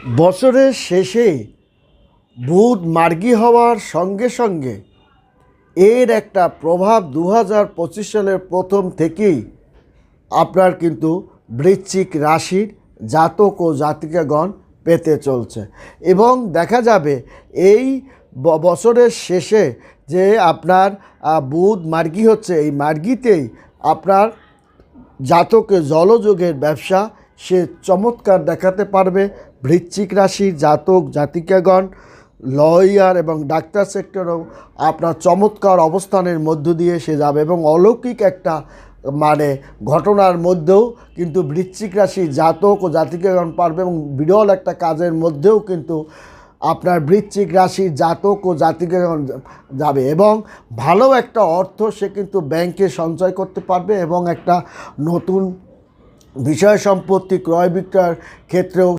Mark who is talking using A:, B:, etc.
A: বছরের শেষে বুধ মার্গী হওয়ার সঙ্গে সঙ্গে এর একটা প্রভাব 2025 সালের প্রথম থেকেই আপনার কিন্তু বৃশ্চিক রাশির জাতক ও জাতিকাগণ পেতে চলছে। এবং দেখা যাবে এই বছরের শেষে যে আপনার বুধ মার্গী হচ্ছে, এই মার্গীতেই আপনার জাতকে জলযোগের ব্যবসা সে চমৎকার দেখাতে পারবে। বৃশ্চিক রাশির জাতক জাতিকাগণ লয়ার এবং ডাক্তার সেক্টরেও আপনার চমৎকার অবস্থানের মধ্য দিয়ে সে যাবে এবং অলৌকিক একটা ঘটনার মধ্যেও কিন্তু বৃশ্চিক রাশির জাতক ও জাতিকাগণ পারবে এবং বিরল একটা কাজের মধ্যেও কিন্তু আপনার বৃশ্চিক রাশির জাতক ও জাতিকাগণ যাবে এবং ভালো একটা অর্থ সে কিন্তু ব্যাংকে সঞ্চয় করতে পারবে এবং একটা নতুন বিষয় সম্পত্তি ক্রয় বিক্রয়ের ক্ষেত্রেও